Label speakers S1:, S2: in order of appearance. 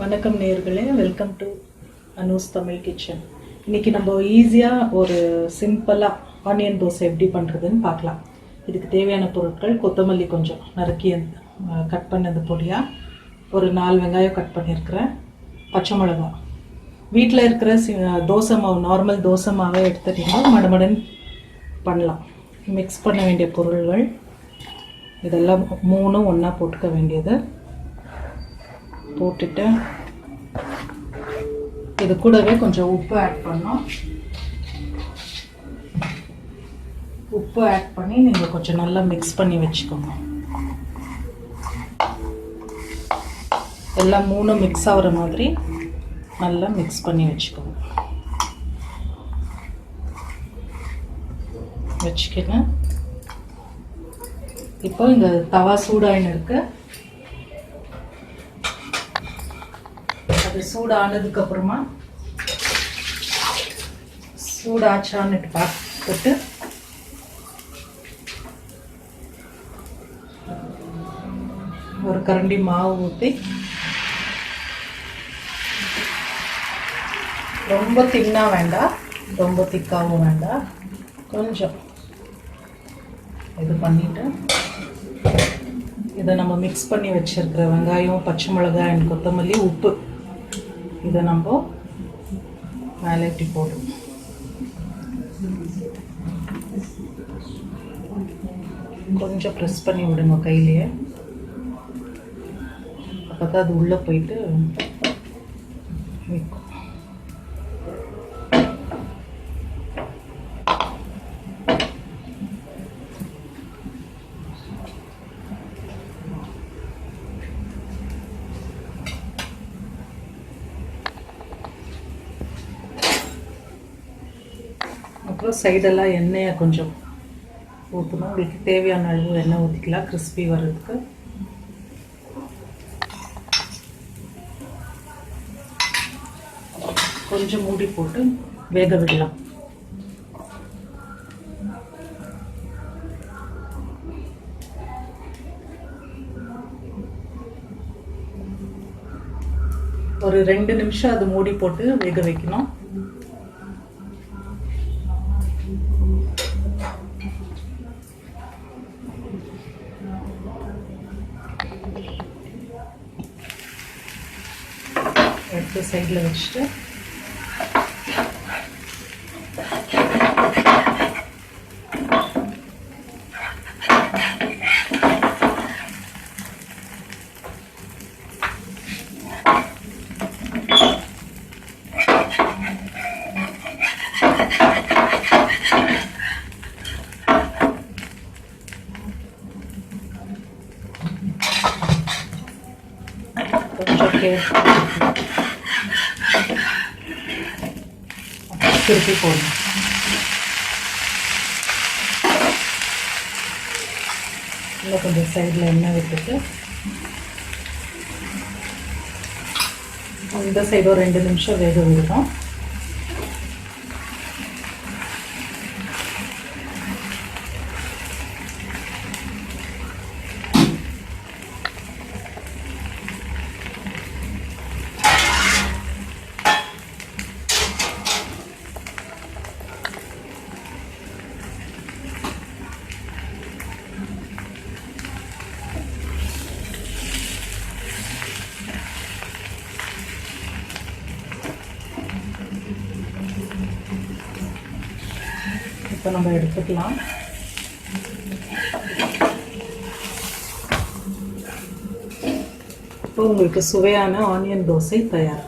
S1: வணக்கம் நேயர்களே, welcome to Anu's Tamil kitchen. இன்றைக்கி நம்ம ஈஸியாக ஒரு சிம்பிளாக ஆனியன் தோசை எப்படி பண்ணுறதுன்னு பார்க்கலாம். இதுக்கு தேவையான பொருட்கள்: கொத்தமல்லி கொஞ்சம் நறுக்கி கட் பண்ணது பொடியாக, ஒரு 4 வெங்காயம் கட் பண்ணியிருக்கிறேன், பச்சை மிளகா, வீட்டில் இருக்கிற தோசை மாவு, நார்மல் தோசை மாவை எடுத்துட்டிங்கன்னா மடமடன் பண்ணலாம். மிக்ஸ் பண்ண வேண்டிய பொருள்கள் இதெல்லாம் 3 ஒன்றா போட்டுக்க வேண்டியது. போட்டுட்டு இது கூடவே கொஞ்சம் உப்பு ஆட் பண்ணோம். உப்பு ஆட் பண்ணி நீங்கள் கொஞ்சம் நல்லா மிக்ஸ் பண்ணி வச்சுக்கோங்க. எல்லாம் 3 மிக்ஸ் ஆகிற மாதிரி நல்லா மிக்ஸ் பண்ணி வச்சுக்கோங்க. வச்சுக்கணும். இப்போ இந்த தவா சூடாயின்னு இருக்கு. அது சூடானதுக்கு அப்புறமா சூடாச்சான்னு பார்த்துட்டு ஒரு கரண்டி மாவு ஊற்றி, ரொம்ப தின்னா வேண்டாம், ரொம்ப திக்காவும் வேண்டாம், கொஞ்சம் இது பண்ணிட்டு இதை நம்ம மிக்ஸ் பண்ணி வச்சிருக்கிற வெங்காயம், பச்சை மிளகாய் அண்ட் கொத்தமல்லி, உப்பு இதை நம்ம மேலே இப்படி போடும். கொஞ்சம் ப்ரெஸ் பண்ணி விடுங்க கையிலேயே, அப்போ தான் அது உள்ளே போயிட்டு வைக்கும். அப்புறம் சைடெல்லாம் எண்ணெயை கொஞ்சம் ஊற்றணும். உங்களுக்கு தேவையான அளவு எண்ணெய் ஊற்றிக்கலாம் கிறிஸ்பி வர்றதுக்கு. கொஞ்சம் மூடி போட்டு வேக விடலாம். ஒரு 2 நிமிஷம் அது மூடி போட்டு வேக வைக்கணும். எடுத்து சைடில் வச்சுட்டு கொஞ்சம் திருப்பி போடணும். இன்னும் கொஞ்சம் சைடில் எண்ணெய் விட்டுட்டு இந்த சைடு ஒரு 2 நிமிஷம் வேக விடுவோம். இப்போ நம்ம எடுத்துக்கலாம். இப்போ உங்களுக்கு சுவையான ஆனியன் தோசை தயார்.